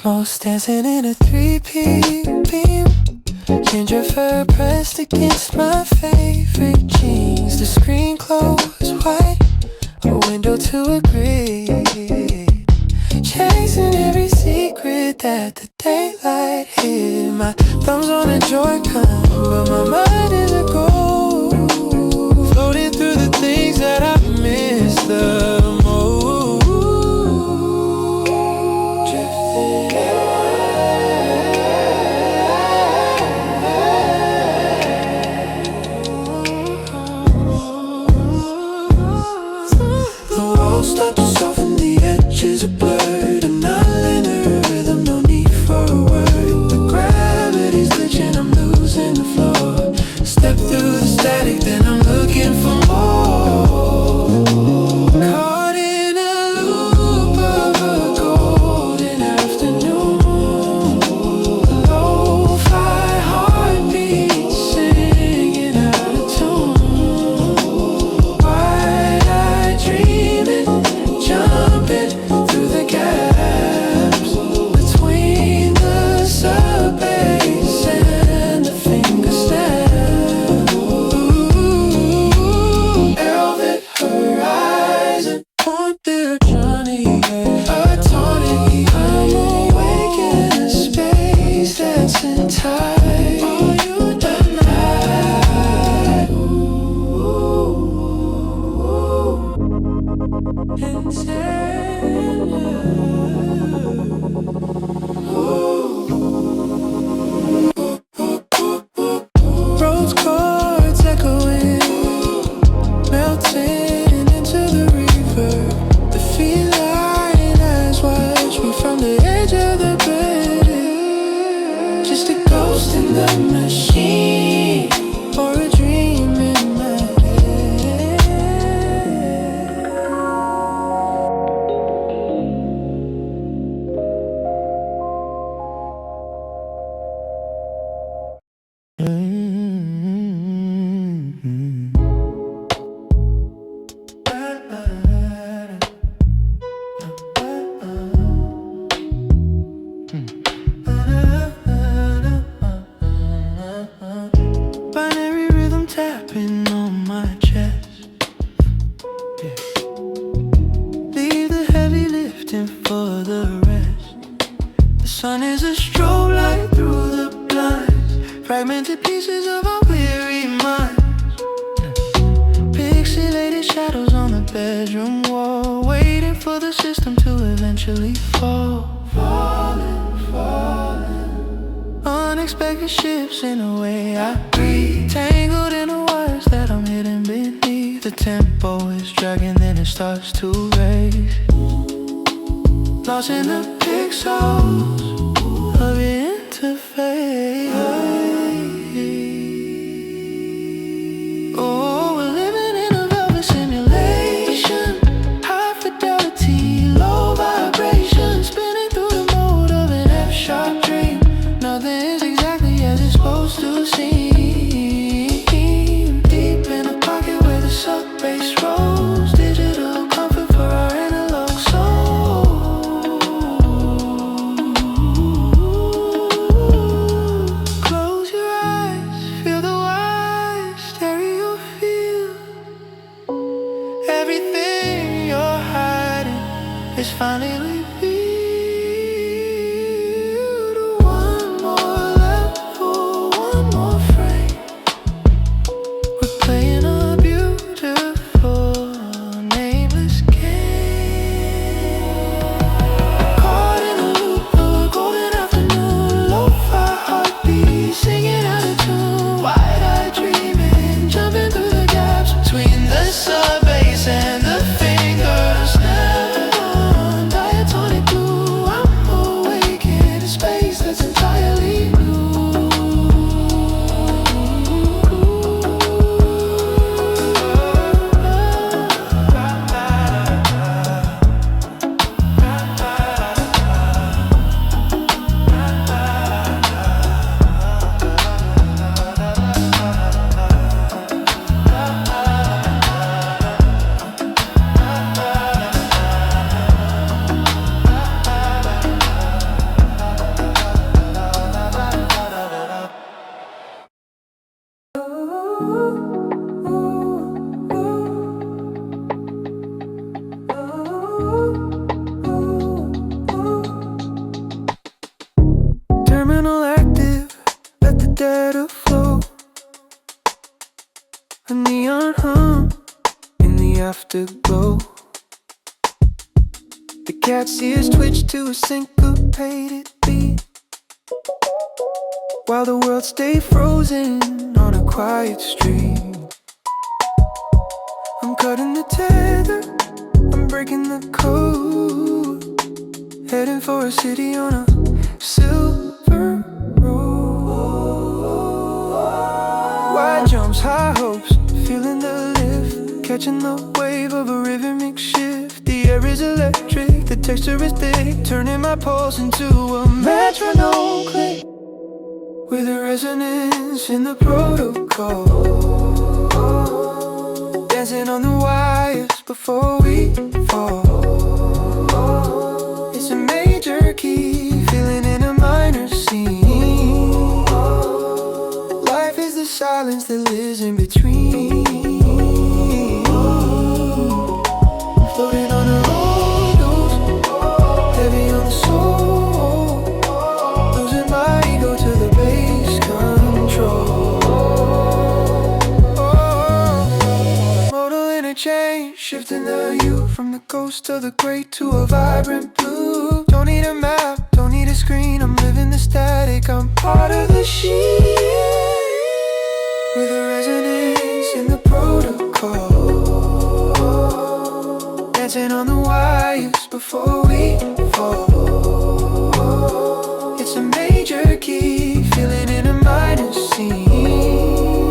Most dancing in a 3P beam. Ginger fur pressed against my favorite jeans. The screen closed wide, a window to a grid. Chasing every secret that the daylight hid. My thumbs on a Joy-Con, but my mind is a gold. Floating through the things that I miss the most. Drifting the walls start to soften, the edges are blurred. I'm not in a rhythm, no need for a word. The gravity's glitching, I'm losing the floor. Step through the static, then I'm looking for more. Caught in a loop of a golden afternoon. Lo-fi heartbeats singing out of tune. Wide-eyed dreaming, jumping through the gaps between the sub-bass and the finger snap. Ooh, velvet horizon, point there, Johnny, a tonic. I'm awake in a space that's in time. Are you denied? Rose chords echoing, melting into the reverb. The feline eyes watch me from the edge of the bed. Just a ghost in the machine, or a dream in my head. Binary rhythm tapping on my chest. Yeah. Leave the heavy lifting for the rest. The sun is a strobe light through the blinds, fragmented pieces of our weary minds. Pixelated shadows on the bedroom wall, waiting for the system to eventually fall. Falling, falling. Unexpected shifts in the way I breathe, tangled in the wires that I'm hidden beneath. The tempo is dragging, then it starts to race. Lost in the pixels of your interface. Oh, we're living in a velvet simulation. High fidelity, low vibration, spinning through the mode of an F-sharp dream. Nothing's exactly as it's supposed to seem. Deep in a pocket where the sub-bass rolls, digital comfort for our analog soul. Close your eyes, feel the wide stereo feel. Everything you're hiding is finally revealed. One more level, one more frame. We're playing a beautiful, nameless game. Caught in a loop of a golden afternoon. Lo-fi heartbeat singing out of tune. Wide-eyed dreaming, jumping through the gaps between the sub-bass and the finger snap. hum in the afterglow. The cat's ears twitch to a syncopated beat, while the world stay frozen on a quiet street. I'm cutting the tether, I'm breaking the code, heading for a city on a silver road. Wide jumps, high hopes, feeling the lift, catching the wave of a rhythmic shift. The air is electric, the texture is thick, turning my pulse into a metronome click, with a resonance in the protocol. Dancing on the wires before we fall. It's a major key, feeling in a minor scene. Life is the silence that lives in between. Floating on the road, heavy on the soul, losing my ego to the bass control. Modal interchange, shifting the hue from the ghost of the gray to a vibrant blue. Don't need a map, don't need a screen, I'm living the static, I'm part of the sheet, with a resonance in the protocol. Dancing on the wires before we fall. It's a major key, feeling in a minor scene.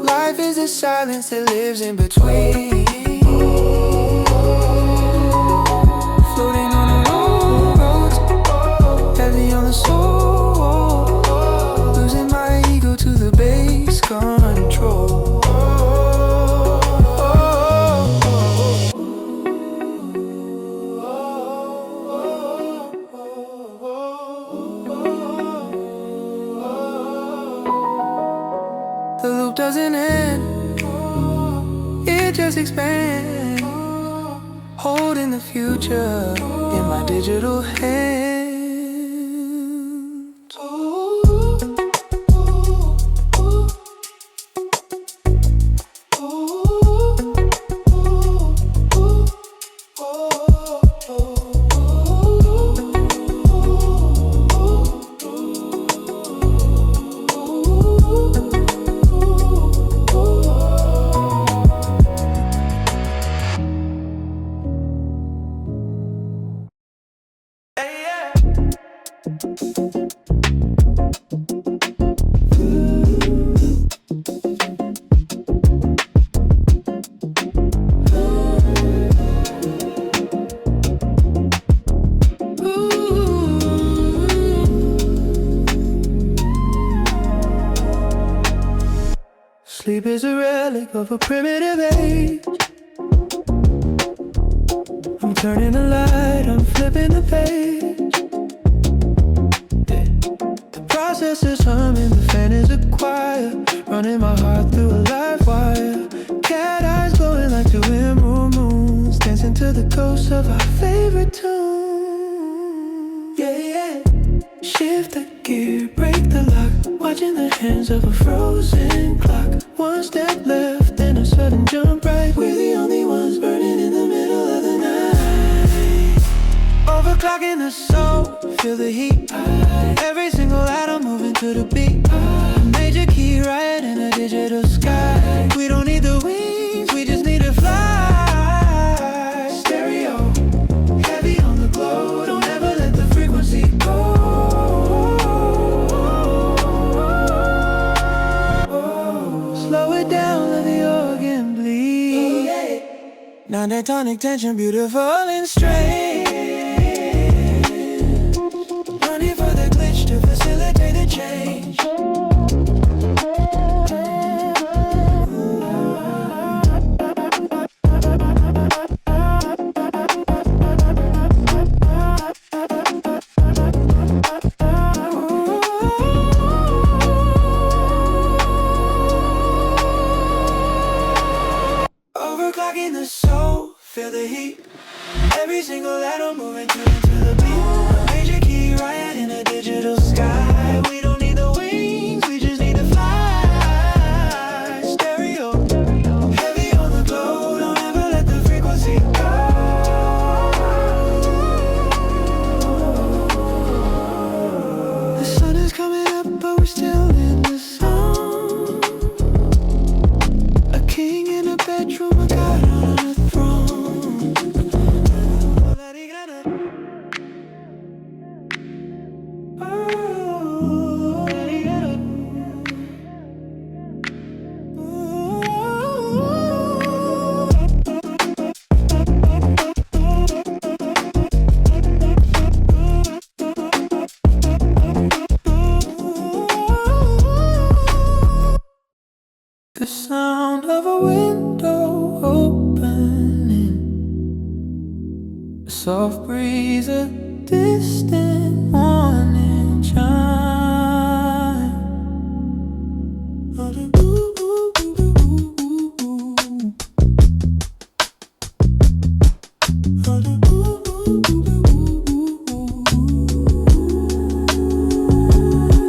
Life is a silence that lives in between. Floating on the roads, heavy on the soul, losing my ego to the bass control. The loop doesn't end, it just expands, holding the future in my digital hands. Sleep is a relic of a primitive age. I'm turning the light, I'm flipping the page. Yeah. The process is humming, the fan is a choir, running my heart through a live wire. Cat eyes glowing like two emerald moons, dancing to the ghost of our favorite tune. Yeah, yeah. Shift the gear, break the lock, watching the hands of a frozen clock. One step left and a sudden jump right. We're the only ones burning in the middle of the night. Overclocking the soul, feel the heat. Every single atom moving to the beat. A major key right in a digital sky. We don't need the wings, we just need to fly. Stereo, heavy on the glow. Don't ever let the frequency go. Slow it down, let the organ bleed. Non-tectonic tension, beautiful and strange. Running for the glitch to facilitate the change. Overclocking the soul, feel the heat. Every single soft breeze, a distant warning chime.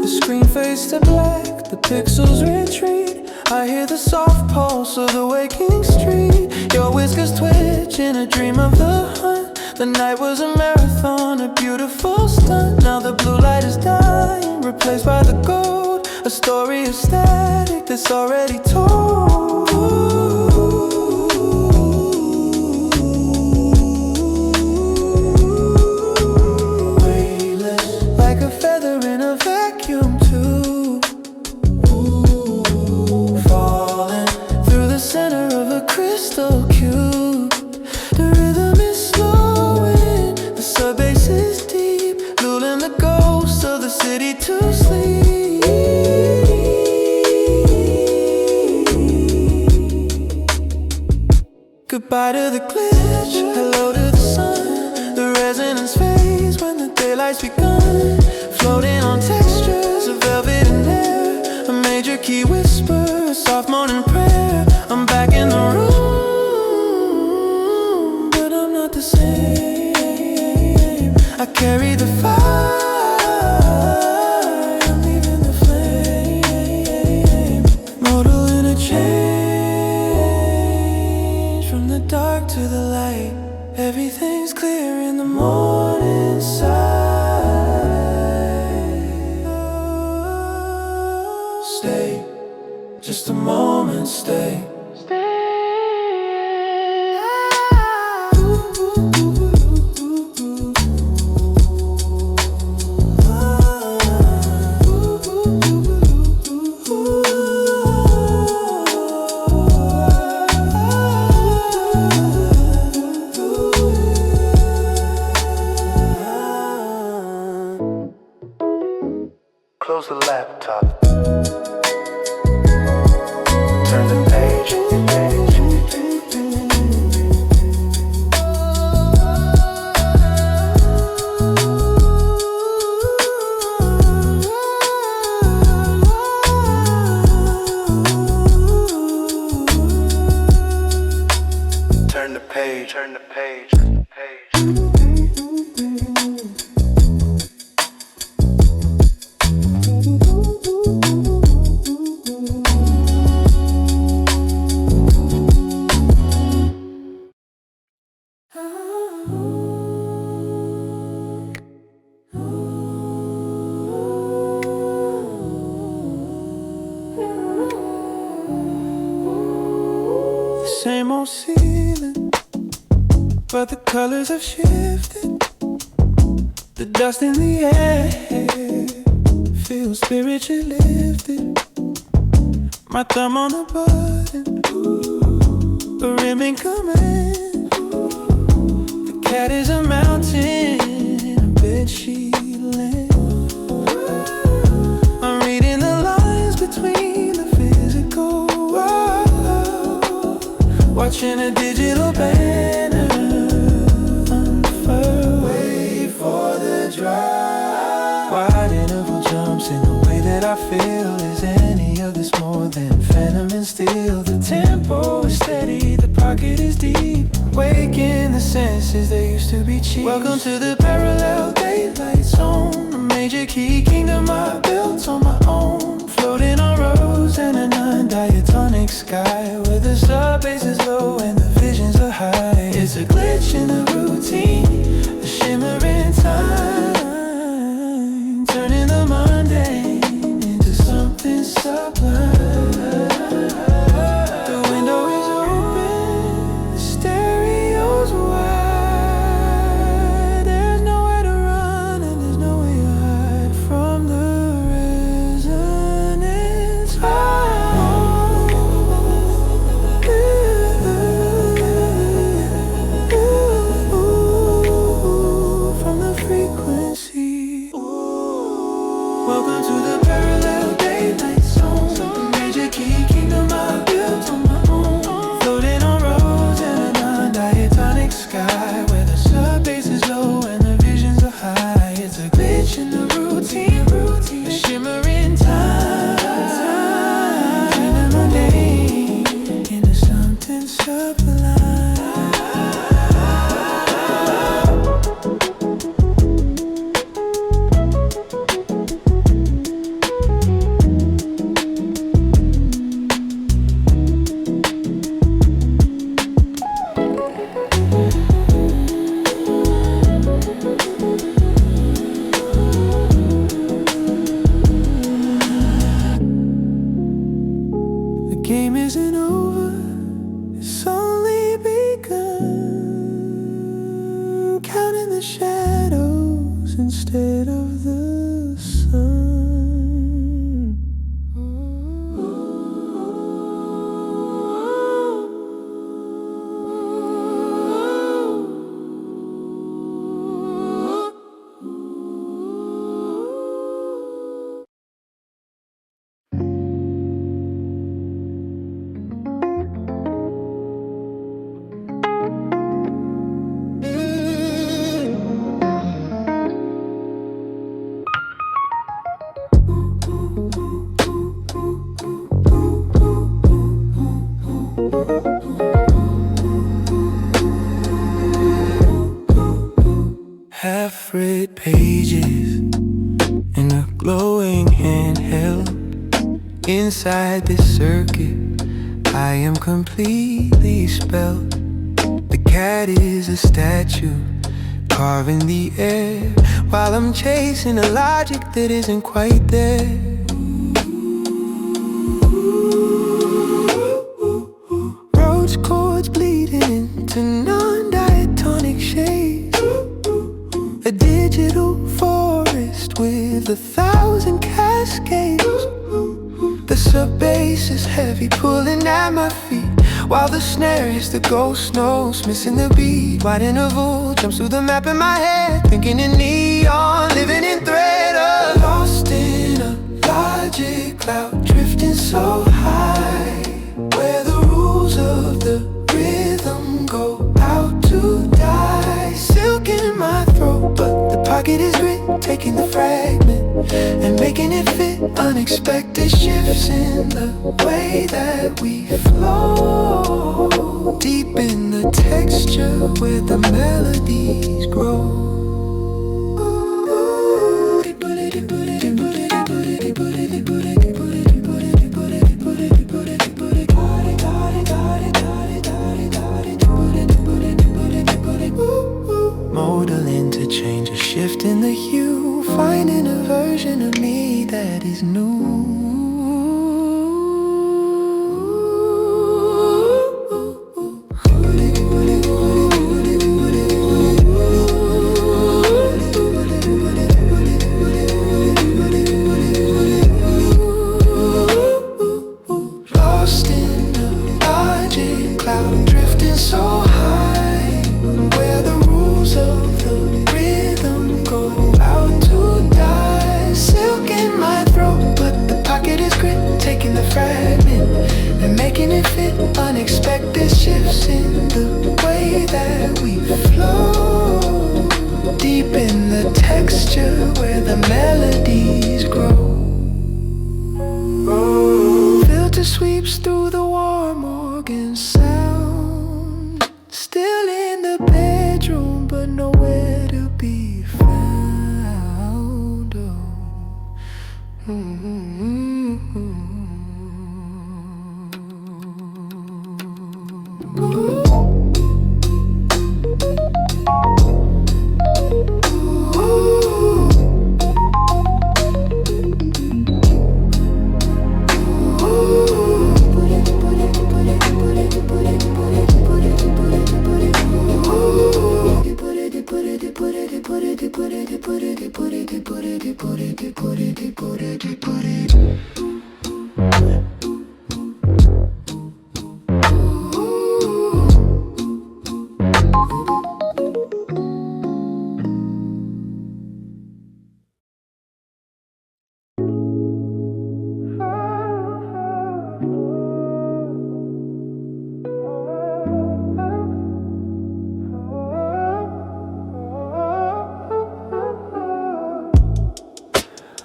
The screen fades to black, the pixels retreat. I hear the soft pulse of the waking street. Your whiskers twitch in a dream of the hunt. The night was a marathon, a beautiful stunt. Now the blue light is dying, replaced by the gold. A story of static that's already told. Weightless, like a feather in a vacuum tube. Falling through the center of a crystal cube. The rhythm is slowing, the sub bass is deep, lulling the ghosts of the city to sleep. Goodbye to the glitch, hello to the sun. The resonance fades when the daylight's begun. Floating on textures of velvet and air, a major key whisper, a soft morning prayer. I'm back in the room, but I'm not the same. I carry the fire, I'm leaving the flame. Mortal in a change, from the dark to the light. Everything's clear in the morning side. Stay, just a moment, stay. Close the laptop. Turn the page. Turn the page. Turn the page. Same old ceiling, but the colors have shifted. The dust in the air feels spiritually lifted. My thumb on the button, the rimming command. The cat is a mountain in a bedsheet land. I'm reading the lines between the physical world, watching a digital banner unfurl. Wait for the drive. Wide interval jumps in the way that I feel. Is any of this more than phantom and steel? The tempo is steady, the pocket is deep. Waking the senses that used to be cheap. Welcome to the parallel daylight zone, a major key kingdom I built on my own. Floating on rose and a non-diatonic sky, where the sub bass is low and the visions are high. It's a glitch in the routine, a shimmer in time, turning the mundane into something sublime. The window is open, the stereo's wide. There's nowhere to run and there's no way to hide from the resonance. From the frequency. Welcome to the parallel daylight zone, the major key kingdom I built on my own. Floating on rose and a non-diatonic sky, where the sub bass is handheld. Inside this circuit, I am completely spelled. The cat is a statue, carving the air, while I'm chasing a logic that isn't quite there. Rose chords bleeding into non-diatonic shades. A digital forest with 1,000 cascades. The sub-bass is heavy, pulling at my feet, while the snare is the ghost notes, missing the beat. Wide interval jumps through the map in my head, thinking in neon, living in thread of lost in a logic cloud, drifting so high, where the rules of the rhythm go out to die. Silk in my throat, but the pocket is grit, taking the fragment and making it fit. Unexpected shifts in the way that we flow, deep in the texture where the melodies grow. Modal interchange, a shift in the hue, finding a version of me that is new. Lost in a logic cloud, drifting so high, where the rules of the rhythm go out to die. Silk in my throat, but the pocket is grit, taking the fragment and making it fit. Unexpected shifts in the way that we flow, deep in the texture where the melodies grow. Filter sweeps through the warm organ sound, still in the bedroom but nowhere to be found.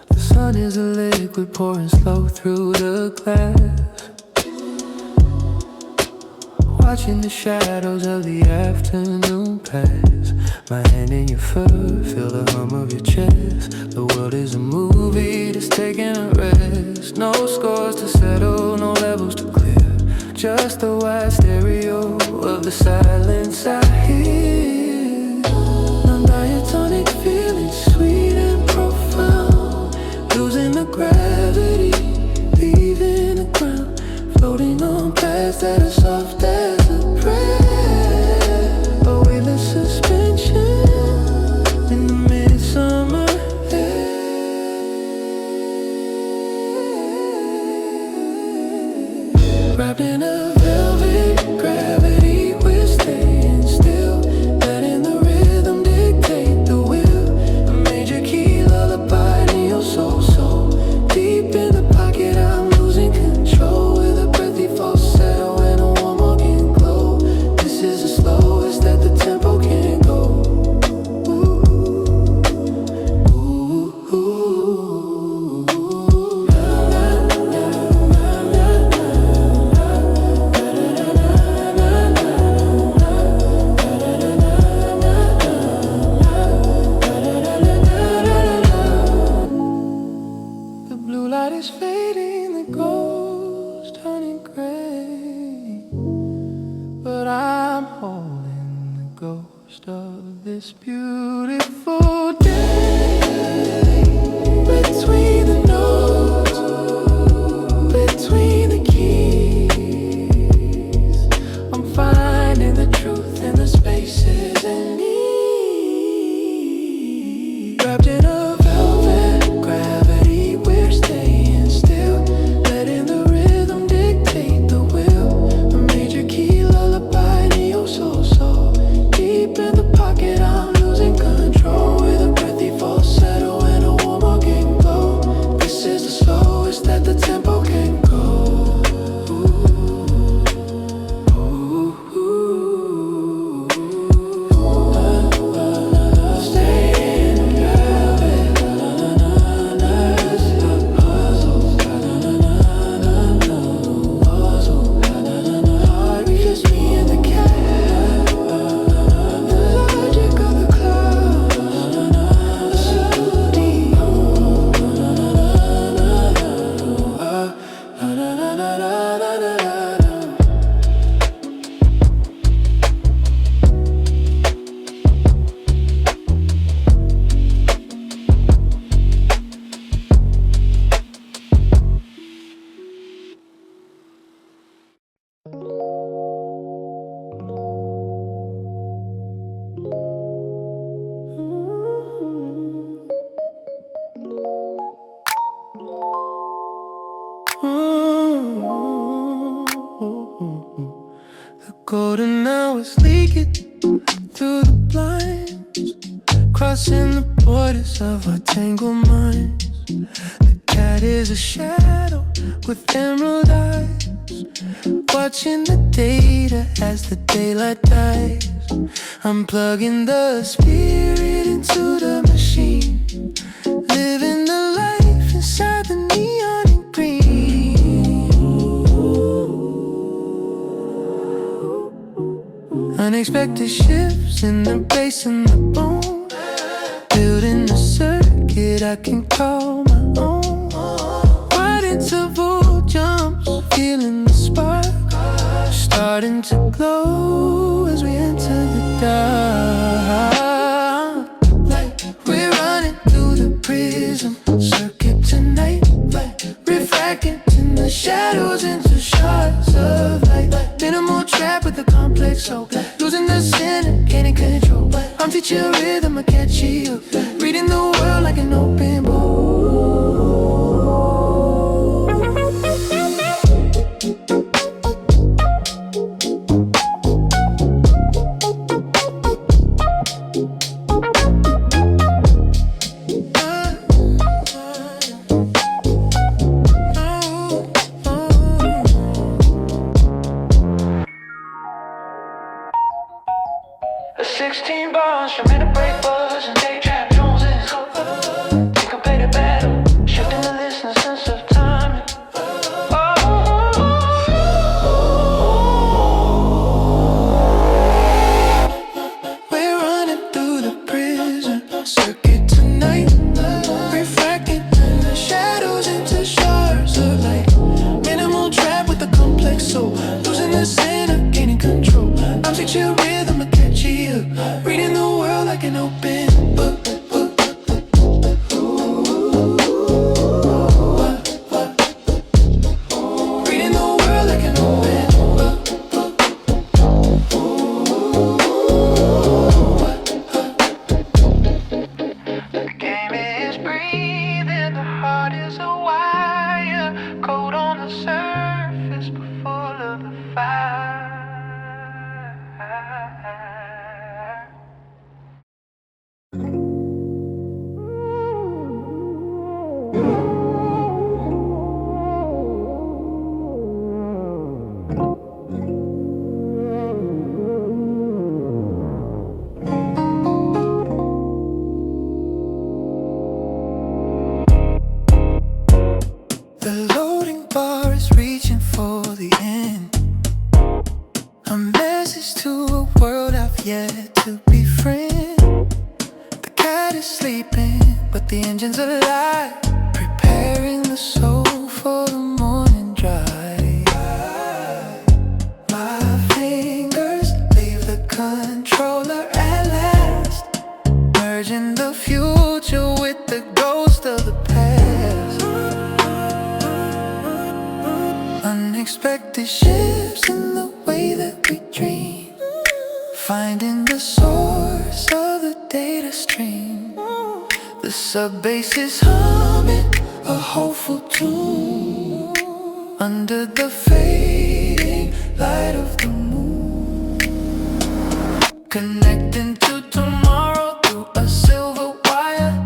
The sun is a liquid pouring slow through the glass, watching the shadows of the afternoon pass. My hand in your fur, feel the hum of your chest. The world is a movie that's taking a rest. No scores to settle, no levels to clear, just the wide stereo of the silence I hear. Non-diatonic feeling sweet and profound, losing the gravity, leaving the ground, floating on paths that are soft as a prayer. A weightless suspension in the midsummer air. Wrapped in a velvet gravity, we're staying still, letting the rhythm dictate the will. A major key lullaby in your soul, so deep in the pocket I'm losing control, with a breathy falsetto and a warm organ glow. This is the slowest that the tempo can go. Ooh, ooh, ooh, ooh. blue light is fading, the ghost turning gray, but I'm holding the ghost of this beautiful day. Between the notes, between the keys, I'm finding the truth in the spaces and need. Wrapped in a velvet gravity, we're staying still, letting the rhythm dictate the will. A major key lullaby, neo soul, so deep in the pocket, I'm losing control with a breathy falsetto and a warm organ glow. This is the slowest that the tempo can go. The golden hours leaking through the blinds, crossing the borders of our tangled minds. The cat is a shadow with emerald eyes, watching the data as the daylight dies. I'm plugging the spirit into the machine, living the life inside the neon and green. Unexpected shifts in the bass and the bone, building a circuit I can call my own. Wide interval jumps, feeling the spark, starting to glow as we enter the dark. Like we're running through the prism circuit tonight, refracting in the shadows into shards of light. Minimal trap with a complex soul, losing the center, gaining control. I'm teaching rhythm, I catch you, reading the world like an open book. 16 bars, show me the break bars and day trap Joneses. We can play the battle, shifting the listener sense of time. We're running through the prison circuit tonight, refracting in the shadows into shards of light. Minimal trap with a complex soul, losing the center, gaining control. I'm such a rhythm, I catch you, reading the world like an open book. Reading the world like an open book. The game is breathing, the heart is a wire, cold on the surface but full of the fire. The loading bar is reaching for the end, a message to a world I've yet to befriend. The cat is sleeping, but the engine's alive. Prepare preparing the soul for the morning drive. My fingers leave the controller at last, merging the future with the ghost of the past. Unexpected shifts in the way that we dream, finding the source of the data stream. The sub-bass is humming a hopeful tune under the fading light of the moon, connecting to tomorrow through a silver wire,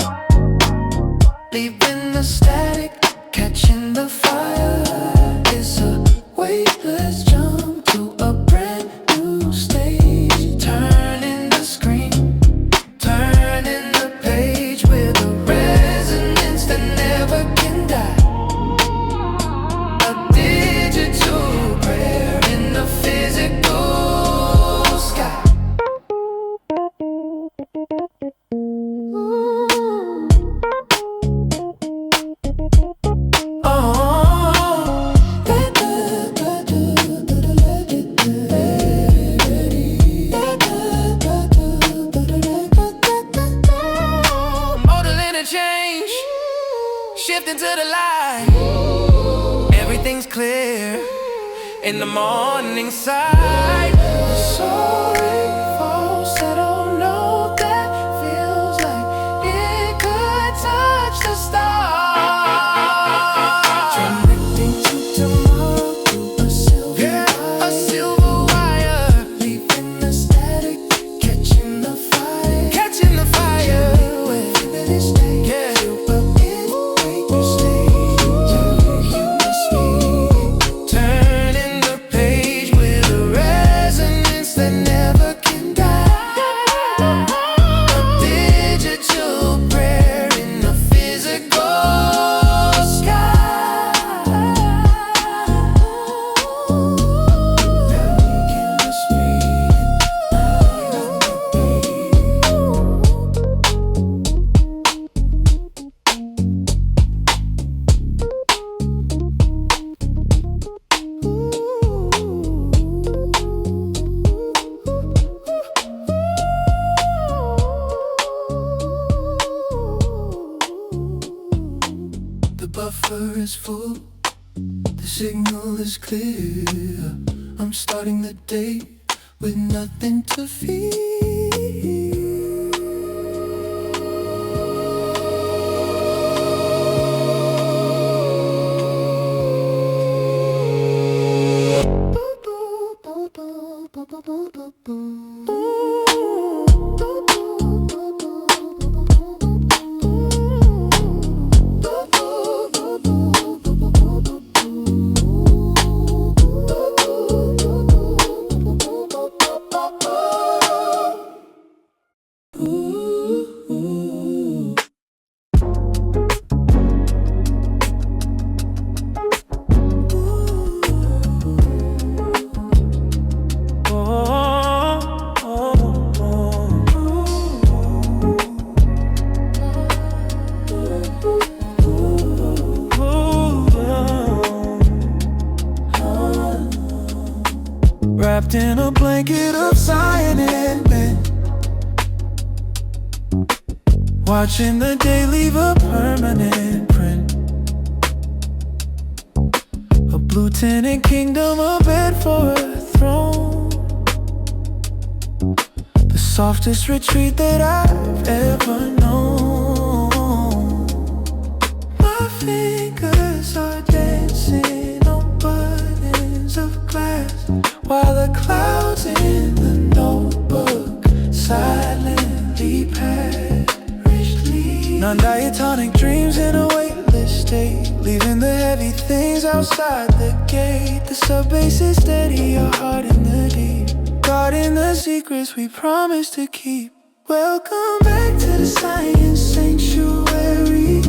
leaving the static, catching the fire. It's a weightless jump to a brand new stage, turning the screen, turning the page with a resonance that never can die. A digital prayer in the physical sky. Shifting to the light, everything's clear in the morning side. The soaring falsetto note that feels like it could touch the stars, connecting to tomorrow through a silver wire, leaving the static, catching the fire, catching the fire. Buffer is full, the signal is clear. I'm starting the day with nothing to fear. Wrapped in a blanket of cyan and mint, watching the day leave a permanent print. A blue tinted kingdom, a bed for a throne, the softest retreat that I've ever known. My fingers are dancing on buttons of glass, while the clouds in the notebook silently perishly. Non-diatonic dreams in a weightless state, leaving the heavy things outside the gate. The sub-bass is steady, your heart in the deep, guarding the secrets we promised to keep. Welcome back to the Cyan Sanctuary,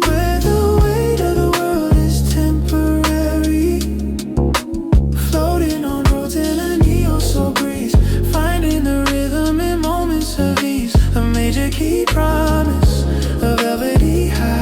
where the weight of the world is temporary, floating on roads in a neo-soul breeze, finding the rhythm in moments of ease. A major key promise, a velvety high.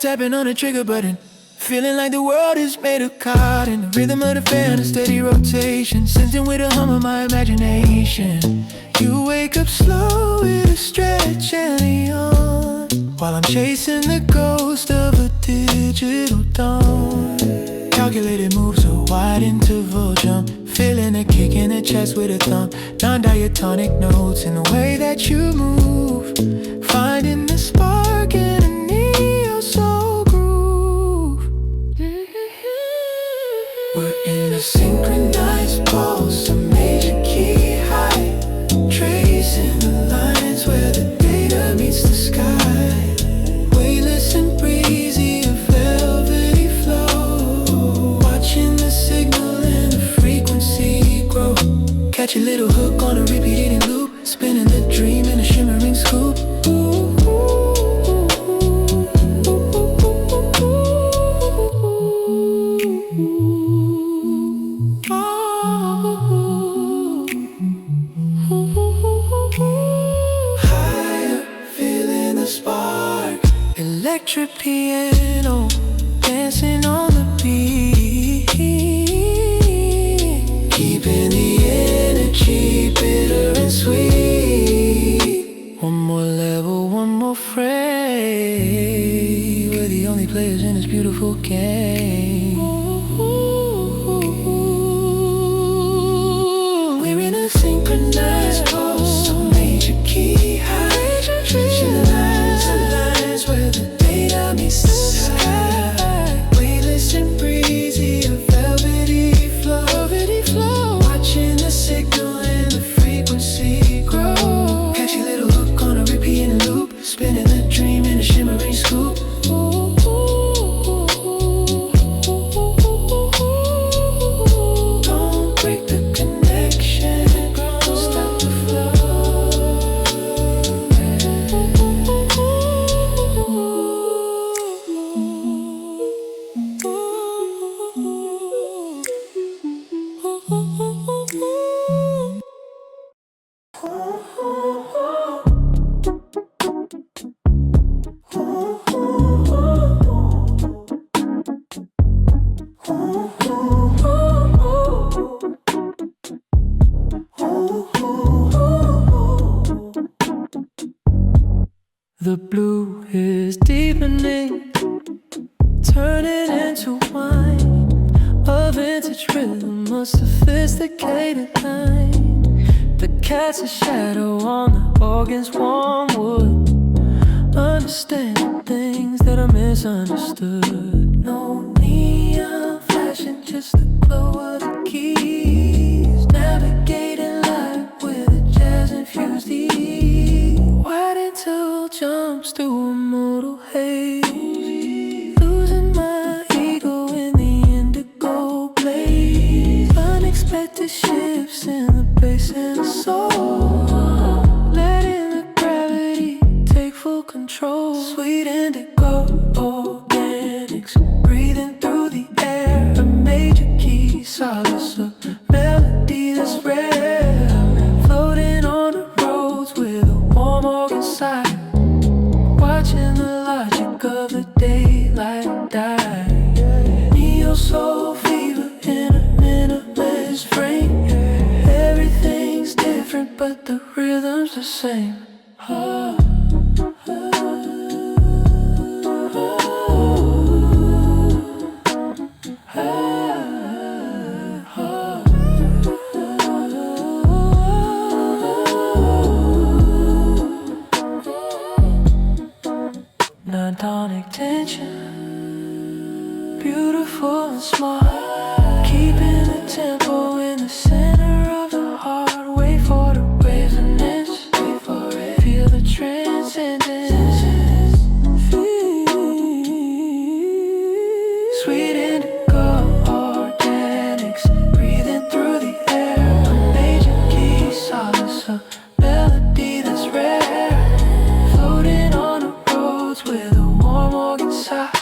tapping on the trigger button. Feeling like the world is made of cotton. The rhythm of the fan, a steady rotation. Sensing with a hum of my imagination. You wake up slow with a stretch and a yawn, while I'm chasing the ghost of a digital dawn. Calculated moves, a wide interval jump. Feeling a kick in the chest with a thump. Non-diatonic notes in the way that you move. Finding the spark in a neo-soul groove. We're in a synchronized pulse, a major key high. Tracing the lines where the data meets the sky. Weightless and breezy, a velvety flow. Watching the signal and the frequency grow. Catch a little hook on a repeating loop. Spinning the dream in a shimmering scoop. Electric piano, dancing on the beat. Keeping the energy bitter and sweet. One more level, one more frame. We're the only players in this beautiful game. We're in a synchronized pulse, a major key high. Where the data meets the sky. Weightless and breezy, a velvety flow. Watching the signal and the frequency grow. Catch a little hook on a repeating loop. Spinning the dream in a shimmering scoop. Don't break the connection. Stop the flow. The blue is deepening, turning into wine. A vintage rhythm, a sophisticated line. The cat's a shadow on the organ's warm wood. Understanding things that are misunderstood. No neon flashing, just the glow of the keys. Navigating life with a jazz-infused ease. White interval jumps through a mortal haze. Losing my ego in the indigo blaze. Unexpected shifts in the bass and the soul. Letting the gravity take full control. Sweet indigo organics, breathing through the air. A major key solace, a melody that's rare. Floating on the roads with a warm organ side. Watching the logic of the daylight die. Neo soul fever in a minimalist frame. Everything's different but the rhythm's the same. Non-tonic tension, beautiful and smart. Keeping the tempo in the center of the heart. Wait for the resonance, wait for it. Feel the transcendence. Sweet indigo organics, breathing through the air. A major key solace, a melody that's rare. Floating on the roads with a warm organ side.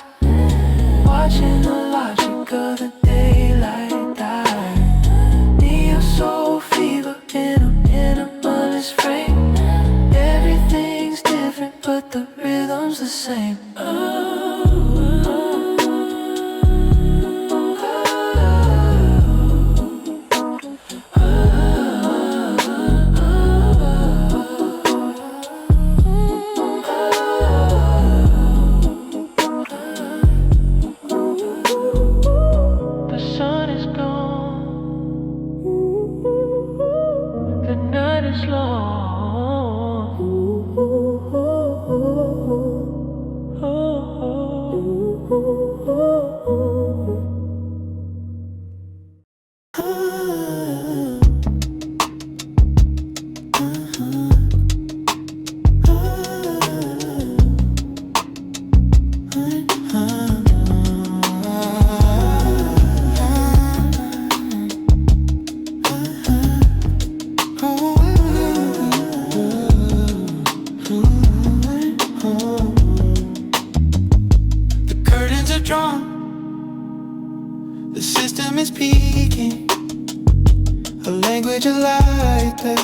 Watching the logic of the The system is peaking, a language of light that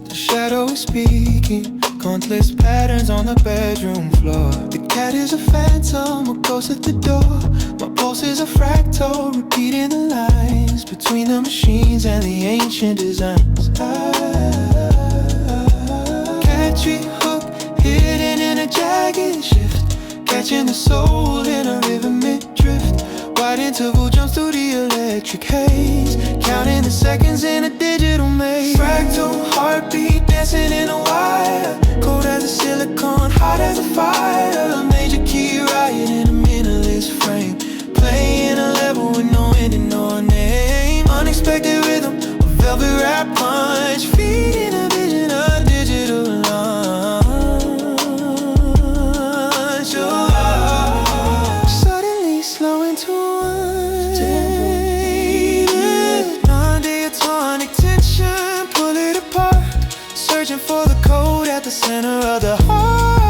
the shadow is speaking. Countless patterns on the bedroom floor. The cat is a phantom, a ghost at the door. My pulse is a fractal, repeating the lines between the machines and the ancient designs. Catchy hook hidden in a jagged shift, catching the soul in a rhythmic drift. Wide interval jumps through the electric haze, counting the seconds in a digital maze. Fractal heartbeat dancing in a wire, cold as a silicone, hot as a fire. A major key riot in a minimalist frame, playing a level with no ending, no name. Unexpected rhythm, a velvet wrap punch, feeding a vision, a digital lunch. Suddenly slowing to for the code at the center of the heart.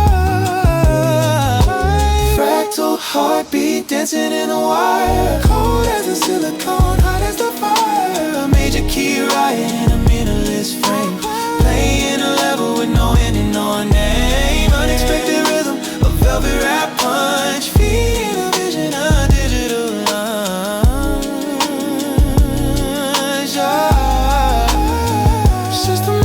Fractal heartbeat dancing in a wire, cold as a silicone, hot as the fire. A major key riot in a minimalist frame, playing a level with no ending, no name. Unexpected rhythm, a velvet wrap punch, feeding a vision, a digital lunch. System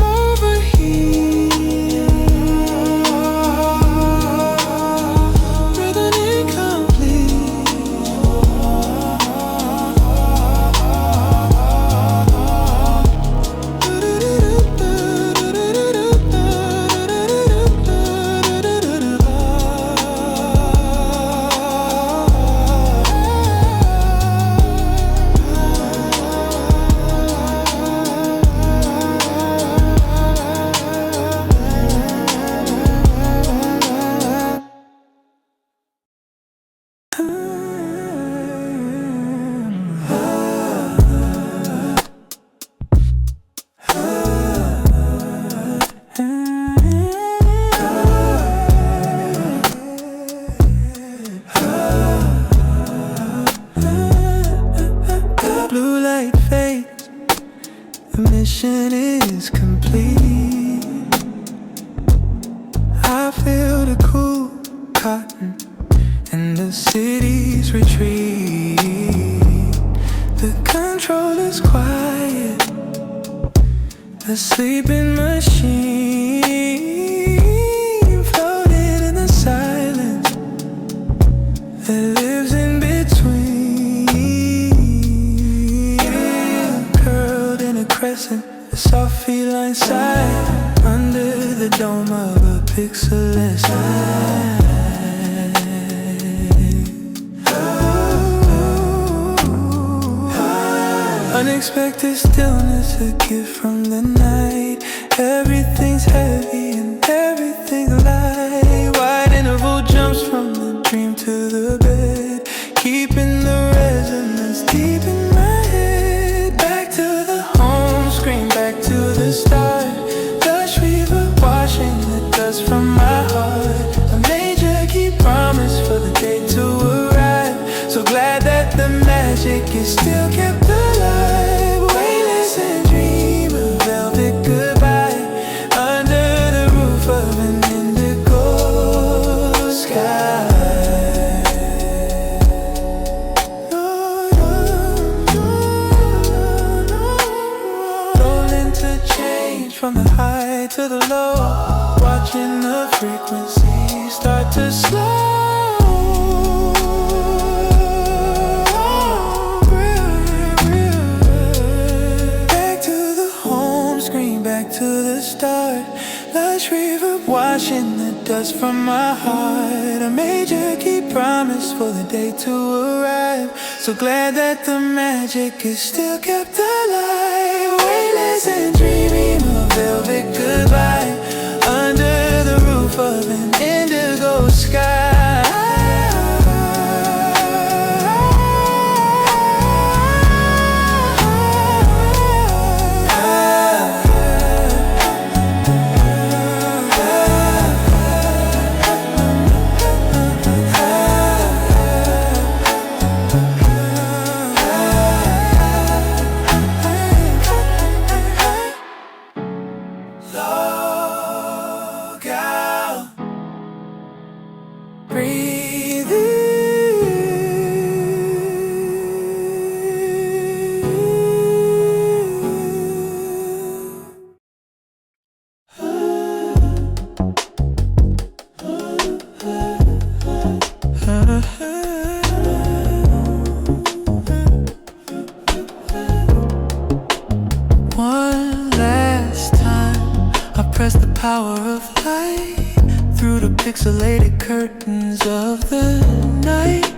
mission is complete. I feel the cool cotton in the city's retreat. The control is quiet, the sleeping machine floated in the silence that lives in between. Curled in a crescent, a soft feline sigh under the dome of a pixelless eye. Unexpected stillness, a gift from the night. Everything's heavy and everything's light. Wide interval jumps from the dream to the bed, keeping the resonance deep in my head. Back to the home screen, back to the start. Lush weaver washing the dust from my heart. A major key promise for the day to arrive. So glad that the magic is still kept alive. Weightless and dream a velvet goodbye under the roof of an indigo sky. Roll interchange from the high to the low, watching the frequency start to slow. Back to start. Lush reverb washing the dust from my heart. I made your key promise for the day to arrive. So glad that the magic is still kept alive. Weightless and dreaming a velvet goodbye under the roof of an indigo sky. Power of light through the pixelated curtains of the night.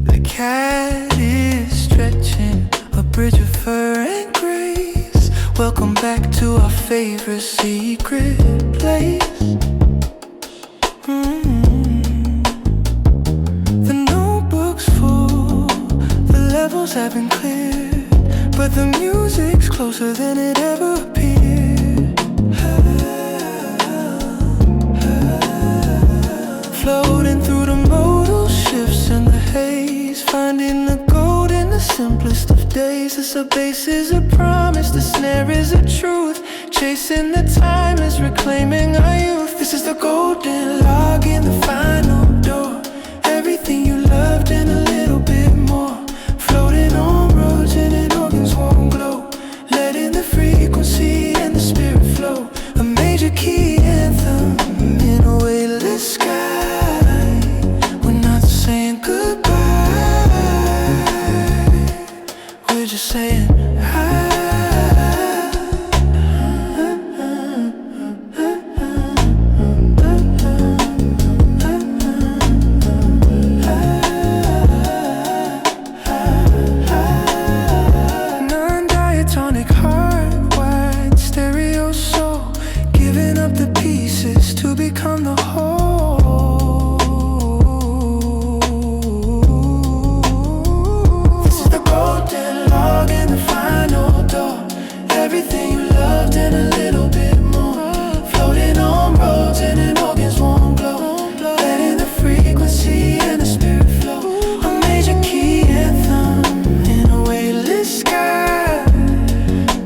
The cat is stretching a bridge of fur and grace. Welcome back to our favorite secret place. The notebook's full, the levels have been cleared, but the music's closer than it ever appeared. Floating through the modal shifts and the haze, finding the gold in the simplest of days. The bass is a promise, the snare is a truth, chasing the timeless, reclaiming our youth. This is the golden log in the final door. Everything you loved and a little bit more, floating on roads and in organs warm glow, letting the frequency and the spirit flow. A major key anthem in a weightless sky. We're not saying goodbye, we're just saying hi. Become the whole. This is the golden log and the final door. Everything you loved and a little bit more, floating on roads and in organs warm glow, letting the frequency and the spirit flow. A major key anthem in a weightless sky.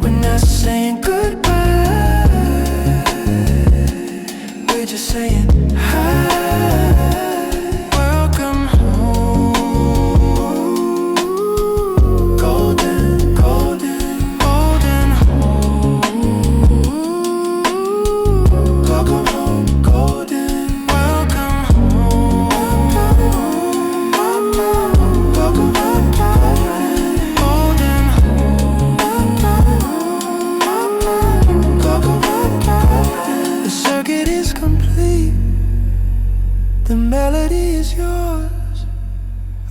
We're not saying goodbye, just saying hi. Welcome home. Golden, golden, golden home. Welcome home, golden. Welcome home. Welcome home, golden home. Welcome home. The circuit is complete. The melody is yours.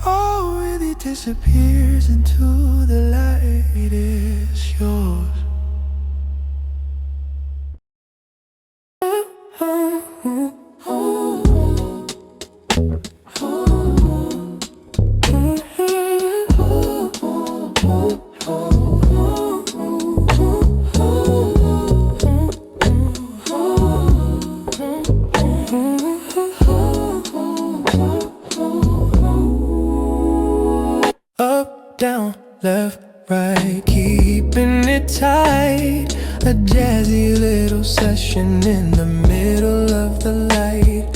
Oh, really disappears into the light. It's yours. Down, left, right, keeping it tight. A jazzy little session in the middle of the light.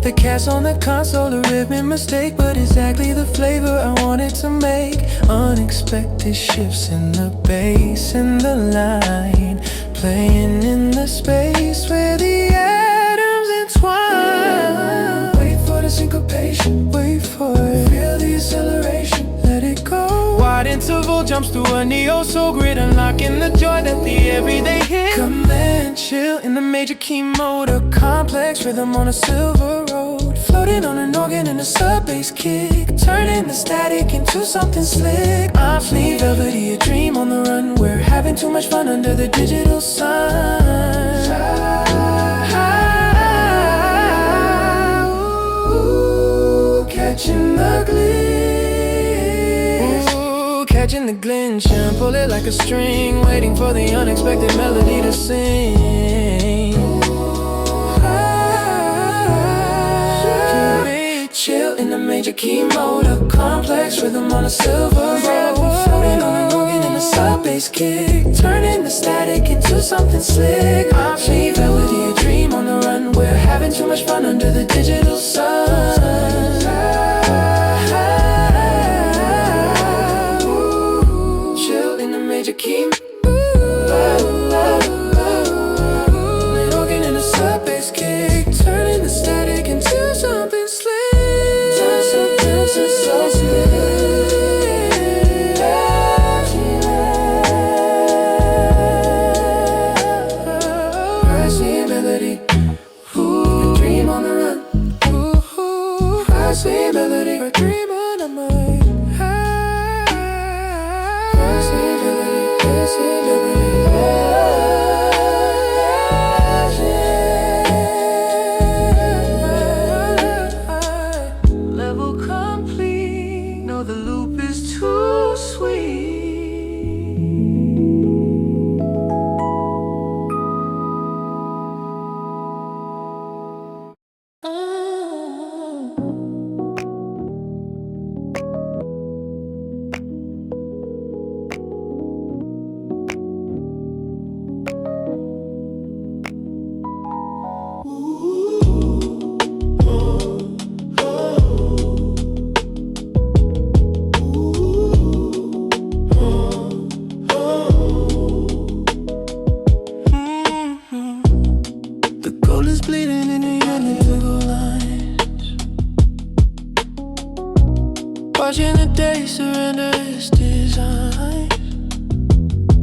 The cat's on the console, a rhythm mistake, but exactly the flavor I wanted to make. Unexpected shifts in the bass and the line, playing in the space where the atoms entwine. Wait for the syncopation, wait for it, feel the acceleration, let it go. Wide interval jumps through a neo soul grid, unlocking the joy that the everyday hit. Come and chill in the major key mode, a complex rhythm on a silver road, floating on an organ in a sub-bass kick, turning the static into something slick. I'm fleet velvety, a dream on the run. We're having too much fun under the digital sun. Catching the glitch, catching the glitch, and pull it like a string, waiting for the unexpected melody to sing. Chill in the major key mode, a complex rhythm on a silver road, floating on an organ in a sub-bass kick, turning the static into something slick. I'm fleet velvety, a dream on the run. We're having too much fun under the digital sun. Key, an organ in a sub-bass kick, turning the static into something slick. Something so slick. Pricey melody, ooh, a dream on the run. Ooh, pricey melody, a dream on the mind. Level complete, no, the loop is too sweet. Watching the day surrender its design.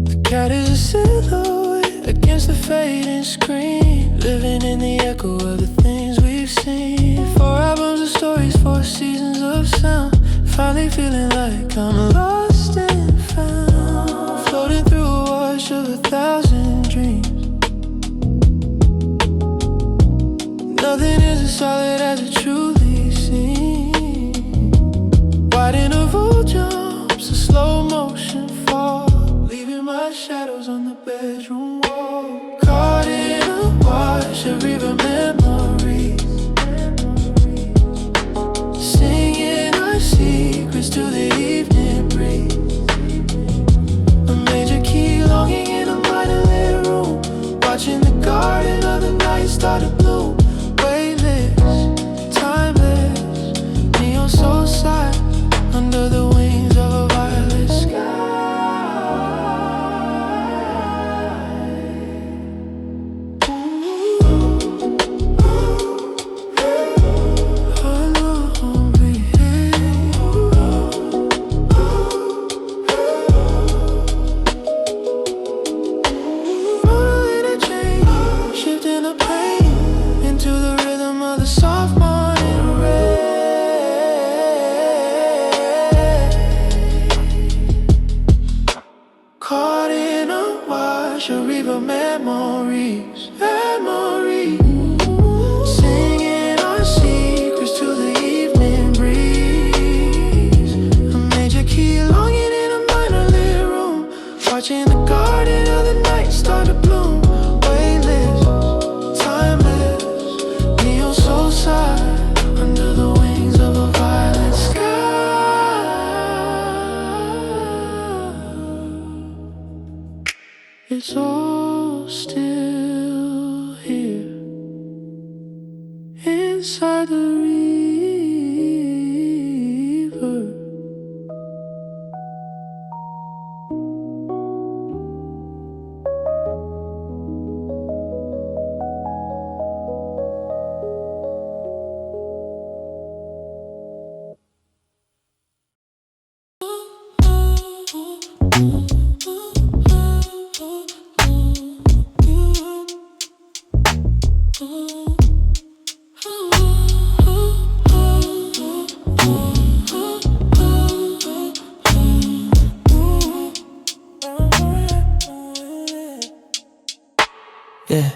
The cat is a silhouette against the fading screen, living in the echo of the things we've seen. 4 albums of stories, 4 seasons of sound. Finally feeling like I'm lost and found, floating through a wash of 1,000 dreams. Nothing is as solid as it truly seems. Wide interval jumps, a slow motion fall, leaving my shadows on the bedroom wall. Caught in a wash of Reverb Memories, singing our secrets to the evening breeze. A major key longing in a minor lit room, watching the garden of the night start to bloom. Weightless, timeless, neon soul side, under the wings of a violet sky. Rolling a chain, shifting the pain into the rhythm of the soft morning rain. Caught in a wash of Reverb Memories, memories, singing our secrets to the evening breeze. A major key longing in a minor lit room, watching the garden of the night start to bloom. Weightless, timeless, neon soul side, under the wings of a violet sky. It's all still here, inside the river. yeah.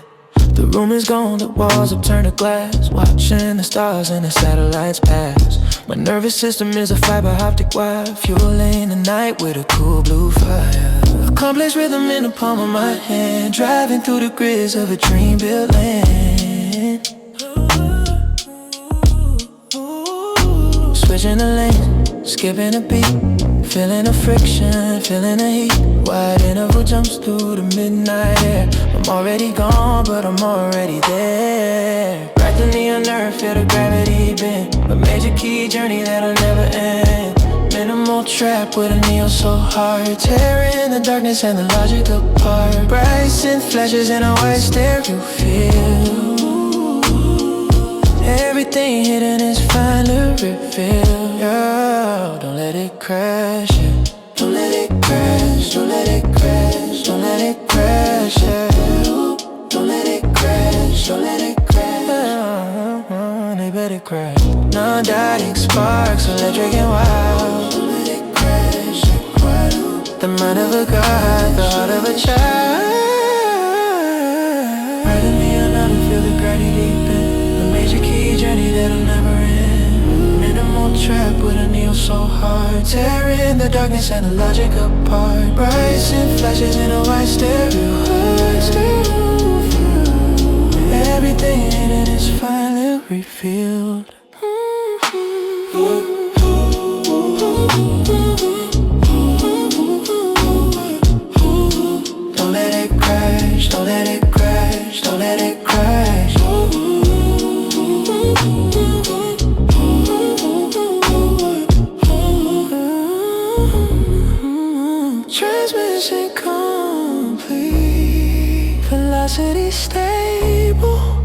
The room is gone, the walls upturned to glass, watching the stars and the satellites pass. My nervous system is a fiber optic wire, fueling the night with a cool blue fire. Accomplished rhythm in the palm of my hand, driving through the grids of a dream-built land. Switching the lanes, skipping a beat, feeling the friction, feeling the heat. Wide interval jumps through the midnight air. I'm already gone, but I'm already there. Right the neon earth, feel the gravity bend. A major key journey that'll never end. Minimal trap with a neo so hard, tearing the darkness and the logic apart. Bright synth flashes in a white stereo field. Everything hidden is finally revealed. Yeah, don't let it crash, yeah. Don't let it crash, don't let it crash, don't let it crash, yeah. Don't let it crash, don't let it crash. They better crash. Non-dying sparks, electric and wild. Don't let it crash, the mind of a god, the heart of a child. Right in me, I know to feel the gravity bend. A major key journey that'll never end. Minimal trap with a neo so hard, tearing the darkness and the logic apart. Bright synth flashes in a white stereo. Everything in it is finally revealed. Don't let it crash, don't let it crash, don't let it crash. Transmission complete, velocity stable.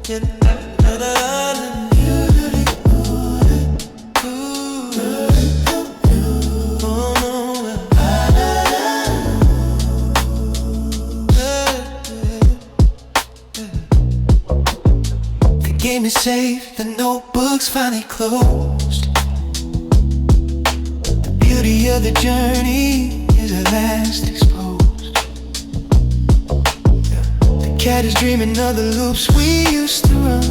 Yep. The game is safe, the notebook's finally closed. The beauty of the journey is at last exposed. The cat is dreaming of the loops we used to run.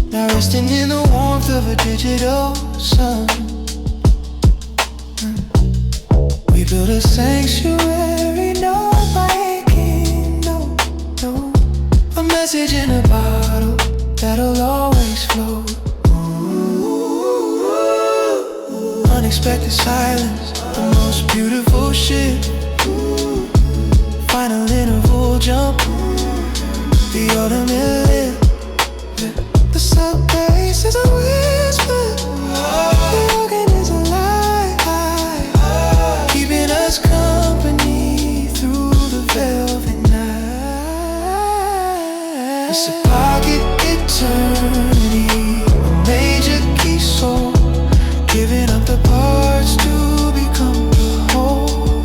Now resting in the warmth of a digital sun. We built a sanctuary, no breaking, no. A message in a bottle that'll always float. Unexpected silence, the most beautiful shit. Final interval jump, the ultimate lift. The sub bass is a whisper, the organ is alive, keeping us company through the velvet night. It's a pocket eternity, a major key soul, giving up the parts to become the whole.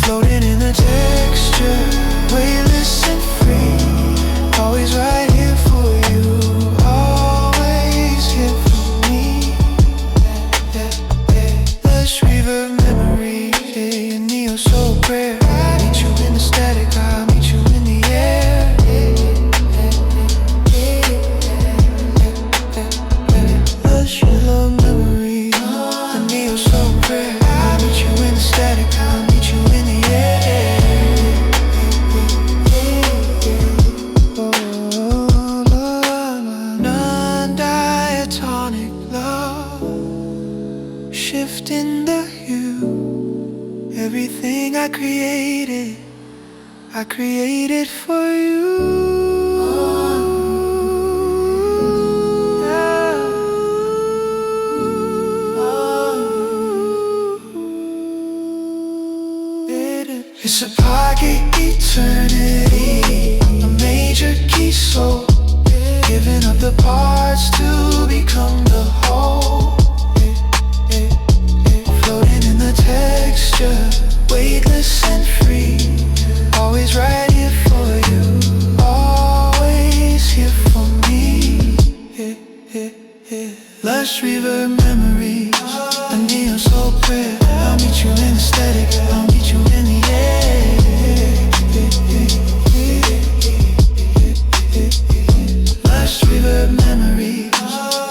Floating in the texture, weightless and free, always right here for you, always here for me. Lush reverb memories, a neo soul prayer. I'll meet you in the static, I'll meet you in the air. Lush reverb memories, a neo soul prayer. I'll meet you in the static, I'll meet you in the air. Non-diatonic love, shifting the hue. Everything I created for you. It's a pocket eternity, a major key soul, giving up the parts to become the whole. texture, weightless and free. Always right here for you, always here for me. Lush reverb memories, a neo soul prayer. I'll meet you in the static, I'll meet you in the air. Lush reverb memories,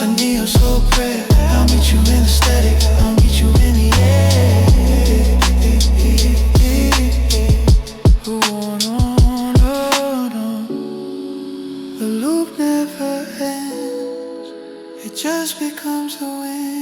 a neo soul prayer. I'll meet you in the static, I'll meet you in the air. The loop never ends, it just becomes a wind.